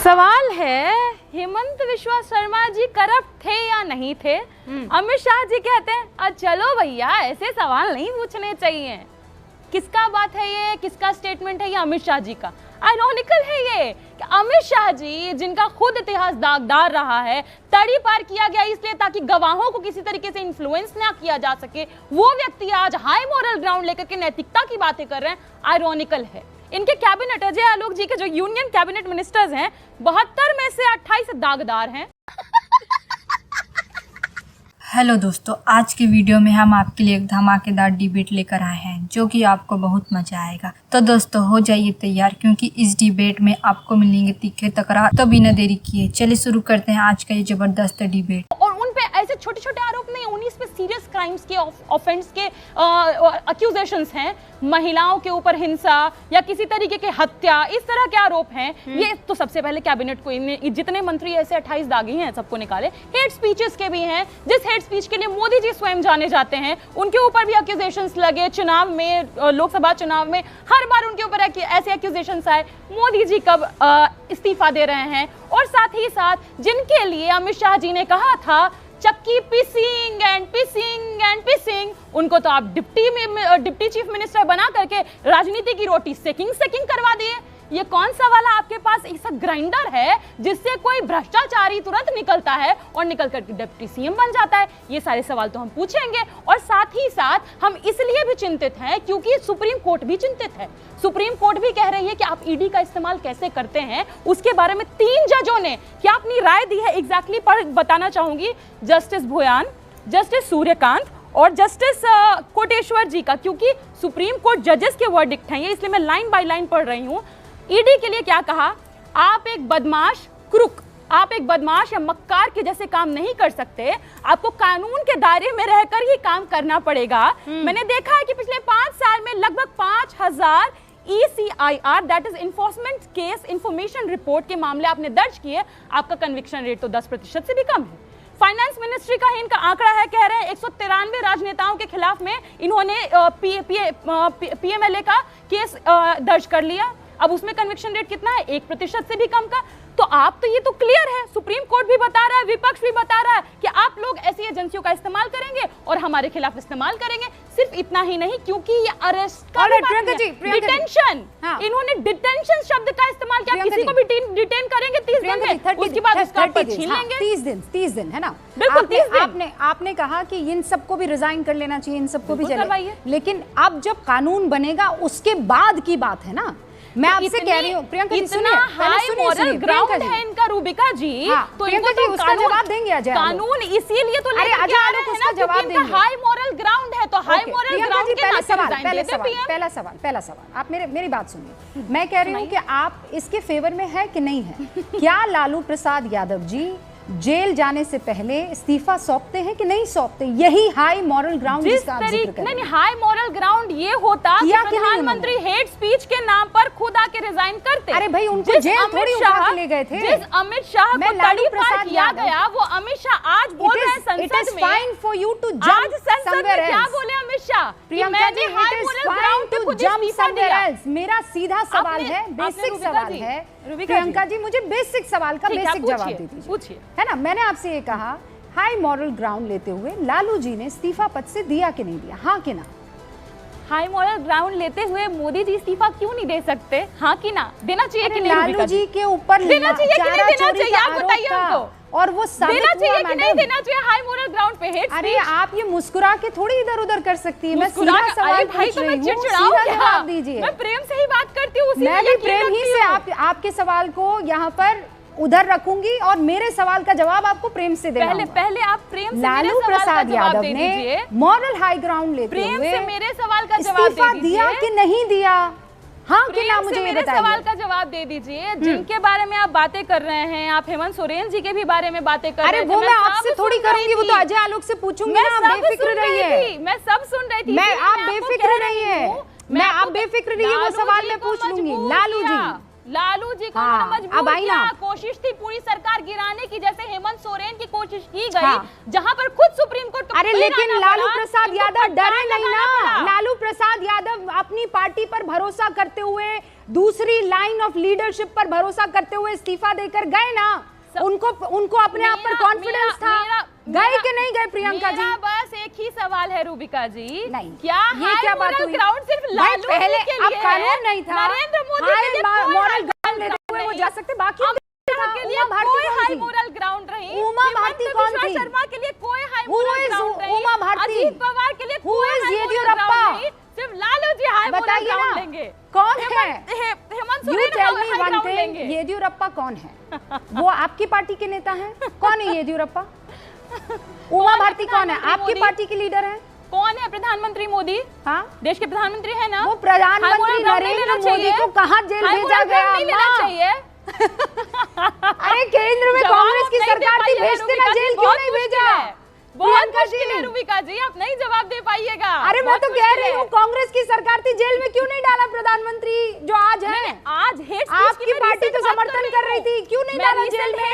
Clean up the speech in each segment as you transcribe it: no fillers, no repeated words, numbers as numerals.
सवाल है, हेमंत विश्वा शर्मा जी करप्ट थे या नहीं थे? अमित शाह जी कहते हैं चलो भैया ऐसे सवाल नहीं पूछने चाहिए। किसका बात है ये, किसका स्टेटमेंट है ये? अमित शाह जी का। आयरॉनिकल है ये कि अमित शाह जी जिनका खुद इतिहास दागदार रहा है, तड़ी पार किया गया इसलिए ताकि गवाहों को किसी तरीके से इन्फ्लुएंस ना किया जा सके, वो व्यक्ति आज हाई मॉरल ग्राउंड लेकर के नैतिकता की बातें कर रहे हैं। आयरॉनिकल है। इनके कैबिनेट, अजय आलोक जी के जो यूनियन कैबिनेट मिनिस्टर्स हैं, 72 में से 28 दागदार हैं। हेलो दोस्तों, आज के वीडियो में हम आपके लिए एक धमाकेदार डिबेट लेकर आए हैं जो कि आपको बहुत मजा आएगा। तो दोस्तों हो जाइए तैयार, क्योंकि इस डिबेट में आपको मिलेंगे तीखे तकरार। तो बिना देरी किए चलिए शुरू करते हैं आज का ये जबरदस्त डिबेट। और उन पे ऐसे छोटे छोटे आरोप नहीं, 19 पे सीरियस क्राइम्स के ऑफेंस के अक्यूजेशंस हैं। महिलाओं के ऊपर हिंसा या किसी तरीके के हत्या, इस तरह के आरोप हैं। ये तो सबसे पहले कैबिनेट को जितने मंत्री ऐसे 28 दागी हैं सबको निकाले। हेट स्पीचेस के भी हैं, जिस हेट स्पीच के लिए मोदी जी स्वयं जाने जाते हैं, उनके ऊपर भी एक्यूजेशंस लगे। चुनाव में, लोकसभा चुनाव में हर बार उनके ऊपर ऐसे एक्यूजेशंस आए। मोदी जी कब इस्तीफा दे रहे हैं? और साथ ही साथ जिनके लिए अमित शाह जी ने कहा था चक्की पिसिंग एंड पिसिंग एंड पिसिंग, उनको तो आप डिप्टी चीफ मिनिस्टर बना करके राजनीति की रोटी सेकिंग करवा दिए। ये कौन सा वाला आपके पास ऐसा ग्राइंडर है जिससे कोई भ्रष्टाचारी तुरंत निकलता है और निकल करके डिप्टी सीएम बन जाता है? ये सारे सवाल तो हम पूछेंगे। और साथ ही साथ हम इसलिए भी चिंतित हैं क्योंकि सुप्रीम कोर्ट भी चिंतित है। सुप्रीम कोर्ट भी कह रही है कि आप ईडी का इस्तेमाल कैसे करते हैं, उसके बारे में 3 जजों ने क्या अपनी राय दी है एग्जैक्टली पर बताना चाहूंगी। जस्टिस भुयान, जस्टिस सूर्यकांत और जस्टिस कोटेश्वर जी का, क्योंकि सुप्रीम कोर्ट जजेस के वर्डिक्ट हैं ये, इसलिए मैं लाइन बाय लाइन पढ़ रही हूं। ईडी के लिए क्या कहा? आप एक बदमाश आप एक बदमाश या मक्कार के जैसे काम नहीं कर सकते, आपको कानून के दायरे में रहकर ही काम करना पड़ेगा। मैंने देखा है कि पिछले 5 साल में लगभग 5000 ECIR that is enforcement case information report के मामले आपने दर्ज किए। आपका कन्विक्शन रेट तो 10% से भी कम है। फाइनेंस मिनिस्ट्री का इनका आंकड़ा है, कह रहे हैं 193 राजनेताओं के खिलाफ में इन्होंने PMLA का केस दर्ज कर लिया। अब उसमें कन्विक्शन रेट कितना है? 1% से भी कम का। तो आप तो ये तो क्लियर है, सुप्रीम कोर्ट भी बता रहा है, विपक्ष भी बता रहा है कि आप लोग ऐसी एजेंसियों का इस्तेमाल करेंगे और हमारे खिलाफ इस्तेमाल करेंगे। सिर्फ इतना ही नहीं, क्योंकि ये अरेस्ट का डिटेंशन, इन्होंने डिटेंशन शब्द का इस्तेमाल किया। किसी को भी डिटेन करेंगे 30 दिन में, उसके बाद उसका छीन लेंगे। 30 दिन है ना? बिल्कुल 30 दिन। आपने कहा कि इन सबको भी रिजाइन कर लेना चाहिए, इन सबको भी चले, लेकिन अब जब कानून बनेगा उसके बाद की बात है ना। मैं आपसे कह रही हूँ प्रियंका जी, इतना हाई मॉरल ग्राउंड है इनका रूबिका जी, तो इनको तो उसका जवाब देंगे अजय कानून इसीलिए तो लेकर के आ रहे हैं ना, जवाब देंगे। हाई मॉरल ग्राउंड है तो हाई मॉरल ग्राउंड के नाते रिजाइन दे दे पीएम। पहला सवाल आप मेरी बात सुनिए। मैं कह रही हूँ कि आप इसके फेवर में है कि नहीं है? क्या लालू प्रसाद यादव जी जेल जाने से पहले इस्तीफा सौंपते हैं कि नहीं सौंपते? यही हाई मॉरल ग्राउंड जिसका आप जिक्र कर रहे हैं। नहीं, हाई मॉरल ग्राउंड ये होता कि प्रधानमंत्री हेट स्पीच के नाम पर खुद आके रिजाइन करते। अरे भाई, उनको जेल थोड़ी उठा के ले गए थे। जिस अमित शाह को तड़ी पार किया गया, वो अमित शाह आज बोल रहे हैं संसद में। It is fine for you to jump somewhere else. क्या बोले Amit Shah? Priyanka ji, it is fine to jump somewhere else. मेरा सीधा सवाल है, बेसिक सवाल है प्रियंका जी, मुझे बेसिक सवाल का बेसिक जवाब दे दीजिए, पूछिए। है ना? मैंने आपसे ये कहा, हाई मॉरल ग्राउंड लेते हुए लालू जी ने इस्तीफा पद से दिया कि नहीं दिया? हाँ कि ना? हाई मॉरल ग्राउंड लेते हुए मोदी जी इस्तीफा क्यों नहीं दे सकते? हाँ कि ना? देना चाहिए कि नहीं? लालू जी के ऊपर देना चाहिए कि नहीं देना चाहिए? आप बताइए हमको। और वो देना चाहिए कि नहीं देना चाहिए हाई मॉरल ग्राउंड पे हेट? अरे आप ये मुस्कुरा के थोड़ी इधर उधर कर सकती है। मैं सीधा सवाल पूछ रही हूं, सीधा जवाब दीजिए। मैं प्रेम से ही बात करती हूं, मैं भी प्रेम ही से आपके सवाल को यहाँ पर उधर रखूंगी और मेरे सवाल का जवाब आपको प्रेम से देना होगा। पहले आप प्रेम से लालू प्रसाद यादव ने मॉरल हाई ग्राउंड लेते हुए प्रेम से मेरे सवाल का जवाब इस्तीफा दिया कि नहीं दिया? हाँ कि ना? मुझे मेरे सवाल का जवाब दे दीजिए। जिनके बारे में आप बातें कर रहे हैं, आप हेमंत सोरेन जी के भी बारे में बातें कर रहे हैं। अरे वो मैं आपसे थोड़ी करूंगी, वो तो अजय आलोक से पूछूंगी ना। आप बेफिक्र रहिए, मैं सब सुन रही थी। आप बेफिक्र रहिए, मैं आप बेफिक्र रहिए, वो सवाल मैं पूछ लूंगी। लालू जी लालू जी को हाँ, मजबूर अब आई ना। किया, कोशिश थी पूरी सरकार गिराने की, जैसे हेमंत सोरेन की कोशिश की गई, हाँ। जहां पर खुद सुप्रीम कोर्ट को अरे फिर लेकिन आना लालू पड़ा, प्रसाद इनको यादव डरे फटकार नहीं लगाना ना। पड़ा। लालू प्रसाद यादव अपनी पार्टी पर भरोसा करते हुए, दूसरी लाइन ऑफ लीडरशिप पर भरोसा करते हुए इस्तीफा देकर गए ना। उनको अपने आप पर कॉन्फिडेंस था। गए कि नहीं गए प्रियंका जी? मेरा बस एक ही सवाल है रूबिका जी, नहीं, क्या ये क्या बात हुई? ग्राउंड सिर्फ भाई लालू पहले जी के अब लिए कानून नहीं था, नरेंद्र मोदी के लिए कोई मॉरल हाई ग्राउंड लेते हुए वो नहीं। जा सकते, बाकी के लिए कोई हाई मोरल ग्राउंड रही, उमा भारती हेमंत कौन बिश्वा थी? शर्मा के लिए कोई high Who moral is ground रही, उमा भारती? अजीत पवार के लिए Who कोई is high moral Yediyurappa? Ground नहीं, सिर्फ लालू जी हाई मोरल बताइए ग्राउंड ना, लेंगे। कौन है? Hemant you Soren tell me high one ground thing, लेंगे। येदियुरप्पा कौन है? वो आपकी पार्टी के नेता हैं? कौन है येदियुरप्पा? उमा भारती कौन है? आपकी पार्टी की लीडर है? कौन है प्रधानमंत्री मोदी? हाँ, देश के प्रधानमंत्री है ना। वो प्रधानमंत्री नरेंद्र मोदी को कहाँ जेल भेजा गया? नहीं लेना माँ? चाहिए। अरे केंद्र में कांग्रेस की सरकार थी, भेजते ना जेल, क्यों नहीं भेजा? बहुत प्रियंका मुश्किल है जी। रूबिका जी, आप नहीं जवाब दे पाइएगा। अरे मैं तो कह रही हूँ कांग्रेस की सरकार थी, जेल में क्यों नहीं डाला प्रधानमंत्री जो आज है? आज हेट स्पीच आपकी पार्टी तो समर्थन कर रही थी, क्यों नहीं डाला जेल में?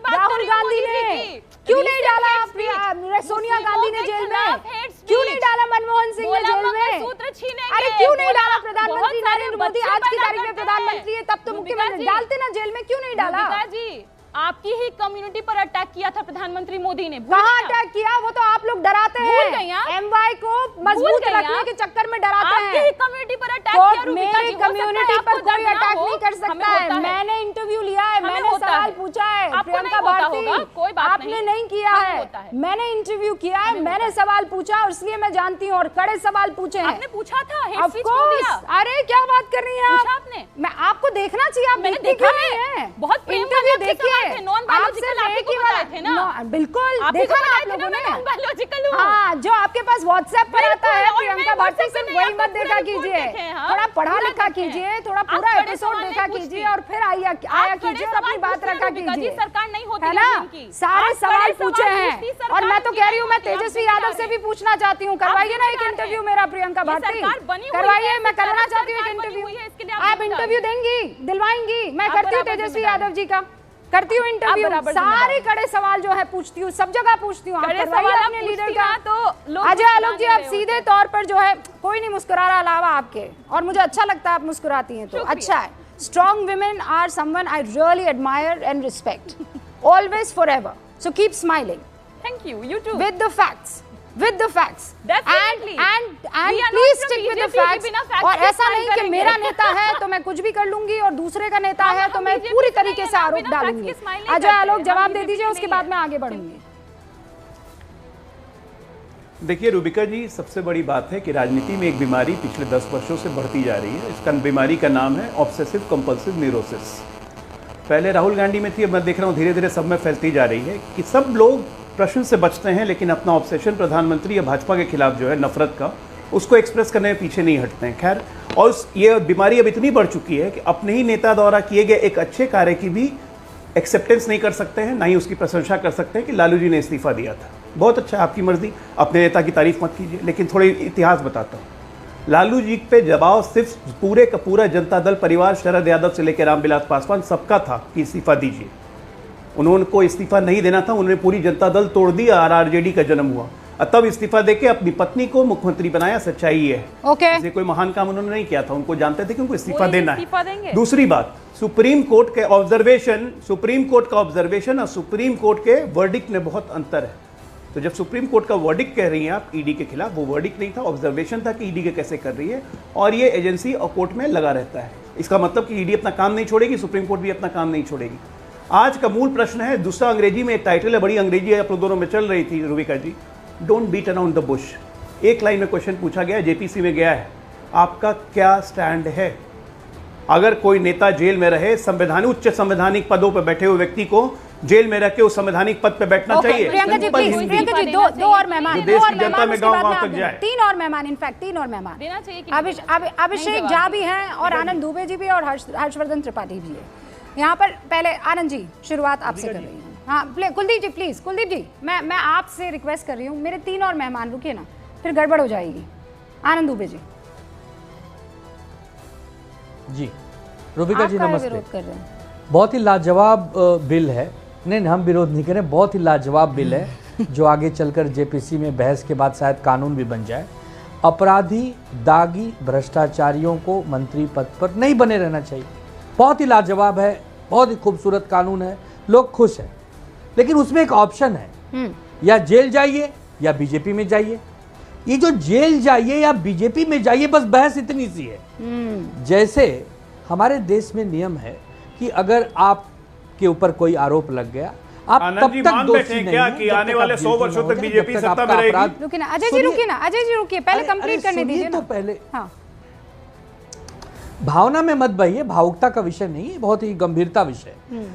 राहुल गांधी ने क्यों नहीं डाला? सोनिया गांधी ने जेल में क्यों नहीं डाला? मनमोहन सिंह ने जेल में सूत्र छीने। अरे क्यों नहीं डाला? प्रधानमंत्री नरेंद्र मोदी आज की तारीख में प्रधानमंत्री है, तब तो मुख्यमंत्री डालते ना जेल में, क्यों नहीं डाला? जी आपकी ही कम्युनिटी पर अटैक किया था प्रधानमंत्री मोदी ने, कहाँ अटैक किया? वो तो आप लोग डराते हैं, एमवाई को मजबूत रखने के चक्कर में डराते हैं। आपकी ही कम्युनिटी पर अटैक किया रूबिका मेरी जी, कम्युनिटी पर कोई अटैक नहीं कर सकता है। मैंने इंटरव्यू लिया है, मैंने सवाल पूछा है। प्रियंका भारती, आपने नहीं किया है, मैंने इंटरव्यू किया है, मैंने सवाल पूछा और इसलिए मैं जानती हूँ, और कड़े सवाल पूछे हैं। आपने पूछा था? Of course. अरे क्या बात कर रही हैं आप? आपने? मैं आपको देखना चाहिए, आप देखते क्यों नहीं हैं? बहुत प्रेम इंटरव्यू वाले आपके देखिए, सवाल थे, नॉन बायोलॉजिकल आप ही को बताए थे ना। बिल्कुल आप ही देखा को ना बताए आप थे लोगों ना, ने। मैं नॉन बायोलॉजिकल हूँ। हाँ, जो आपके पास व्हाट्सएप पर आता है, बिल्कुल, और प्रियंका मैं भारती WhatsApp सिर्फ पे वही नहीं, मत आप देखा पूरा कीजिए, रिपोर्ट देखें, हाँ, थोड़ा पढ़ा पूरा लिखा देखें। कीजिए, थोड़ा आप पूरा कड़े एपिसोड सवाल देखा नहीं कीजिए पूछती। और फिर आया कीजिए और अपनी बात रखा कीजिए। सरकार नहीं होती है ना? सारे सवाल पूछे हैं, सरकार और मैं तो कह रही हूँ, मैं नहीं होती, तेजस्वी आप यादव से भी पूछना चाहती हूँ। करवाइए ना एक इंटरव्यू मेरा, प्रियंका भारती करवाइए, मैं करना चाहती हूँ एक इंटरव्यू। आप इंटरव्यू देंगी, दिलवाएंगी? मैं करती हूँ तेजस्वी यादव जी का, करती हूँ इंटरव्यू, सारे कड़े सवाल जो है पूछती हूँ, सब जगह पूछती हूँ। अपने लीडर का तो अजय आलोक जी, आप सीधे तौर पर जो है, कोई नहीं मुस्कुरा रहा अलावा आपके, और मुझे अच्छा लगता है आप मुस्कुराती हैं, तो अच्छा है। Strong women are someone I really admire and respect, always forever. So keep smiling. Thank you. You too. With the facts. With the facts. Definitely. And We are please not stick from with the BJP, facts. बिना facts और के ऐसा stand नहीं कि करेंगे। मेरा नेता है तो मैं कुछ भी कर लूंगी और दूसरे का नेता है तो मैं BJP पूरी से तरीके नहीं से है, आरोप बिना facts डालूंगी। के smile नहीं अजय करते, आलोक हम जवाब दे BJP दीजिए, के उसके नहीं बाद है। मैं आगे बढ़ूंगी। देखिए रूबिका जी, सबसे बड़ी बात है कि राजनीति में एक बीमारी पिछले 10 वर्षों से बढ़ती जा रही है। इसका बीमारी का नाम है ऑब्सेसिव कंपल्सिव न्यूरोसिस। पहले राहुल गांधी में थी, अब मैं देख रहा हूँ धीरे धीरे सब में फैलती जा रही है कि सब लोग प्रश्न से बचते हैं, लेकिन अपना ऑब्सेशन प्रधानमंत्री या भाजपा के खिलाफ जो है नफरत का, उसको एक्सप्रेस करने में पीछे नहीं हटते हैं। खैर, और ये बीमारी अब इतनी बढ़ चुकी है कि अपने ही नेता द्वारा किए गए एक अच्छे कार्य की भी एक्सेप्टेंस नहीं कर सकते हैं, ना ही उसकी प्रशंसा कर सकते हैं कि लालू जी ने इस्तीफा दिया था। बहुत अच्छा, आपकी मर्जी, अपने नेता की तारीफ मत कीजिए, लेकिन थोड़ी इतिहास बताता हूँ। लालू जी पे दबाव सिर्फ पूरे का पूरा जनता दल परिवार, शरद यादव से लेकर रामविलास पासवान, सबका था कि इस्तीफा दीजिए। उन्होंने को इस्तीफा नहीं देना था, उन्होंने पूरी जनता दल तोड़ दी, आरजेडी का जन्म हुआ, और तब इस्तीफा देके अपनी पत्नी को मुख्यमंत्री बनाया। सच्चाई है, इसे कोई महान काम उन्होंने नहीं किया था, उनको जानते थे कि उनको इस्तीफा देना है। दूसरी बात, सुप्रीम कोर्ट का ऑब्जर्वेशन और सुप्रीम कोर्ट के वर्डिक्ट में बहुत अंतर है। तो जब सुप्रीम कोर्ट का वर्डिक्ट कह रही हैं आप ईडी के खिलाफ, वो वर्डिक्ट नहीं था, ऑब्जर्वेशन था कि ईडी के कैसे कर रही है, और ये एजेंसी और कोर्ट में लगा रहता है। इसका मतलब कि ईडी अपना काम नहीं छोड़ेगी, सुप्रीम कोर्ट भी अपना काम नहीं छोड़ेगी। आज का मूल प्रश्न है, दूसरा अंग्रेजी में एक टाइटल है, बड़ी अंग्रेजी है, आप लोग दोनों में चल रही थी Rubika ji, don't beat around the bush. एक लाइन में क्वेश्चन पूछा गया, जेपीसी में गया है, आपका क्या स्टैंड है? अगर कोई नेता जेल में रहे, उच्च संवैधानिक पदों पर बैठे हुए व्यक्ति को जेल में रख के उस संवैधानिक पद पे बैठना चाहिए। प्रियंका जी प्लीज, प्रियंका जी दो और मेहमान, देश की जनता में गांव तक जाए। तीन और मेहमान, इनफैक्ट 3 और मेहमान देना चाहिए कि अभिषेक झा भी हैं और आनंद दुबे जी भी और हर्षवर्धन त्रिपाठी भी है यहाँ पर। पहले आनंद जी, शुरुआत आपसे कर रही हूँ। हाँ कुलदीप जी प्लीज, कुलदीप जी मैं आपसे रिक्वेस्ट कर रही हूँ, मेरे 3 और मेहमान, रुकिए ना, फिर गड़बड़ हो जाएगी। आनंद दुबे जी। जी, रूबिका जी आप काहे नमस्ते। विरोध कर रहे हैं? बहुत ही लाजवाब बिल है। नहीं, हम विरोध नहीं करें, बहुत ही लाजवाब बिल है जो आगे चलकर जेपीसी में बहस के बाद शायद कानून भी बन जाए। अपराधी, दागी, भ्रष्टाचारियों को मंत्री पद पर नहीं बने रहना चाहिए। बहुत ही लाजवाब है, बहुत ही खूबसूरत कानून है, लोग खुश हैं। लेकिन उसमें एक ऑप्शन है, या जेल जाइए या बीजेपी में जाइए। ये जो जेल जाइए या बीजेपी में जाइए, बस बहस इतनी सी है। जैसे हमारे देश में नियम है कि अगर आपके ऊपर कोई आरोप लग गया, आप आनंद जी तब तक मान दोषी बैठे हैं नहीं क्या हैं कि जब आने तक वाले आप 100 guilty वर्षों ना हो तक जाएं, बीजेपी जब तक सत्ता आपका में रहेगी? अपराध- रुकिए ना अजय जी, सुनिए- रुकिए ना अजय जी, रुकिए, पहले कंप्लीट करने सुनिए दीजिए तो ना। पहले। हाँ, भावना में मत बहिए, भावुकता का विषय नहीं है, बहुत ही गंभीरता विषय है।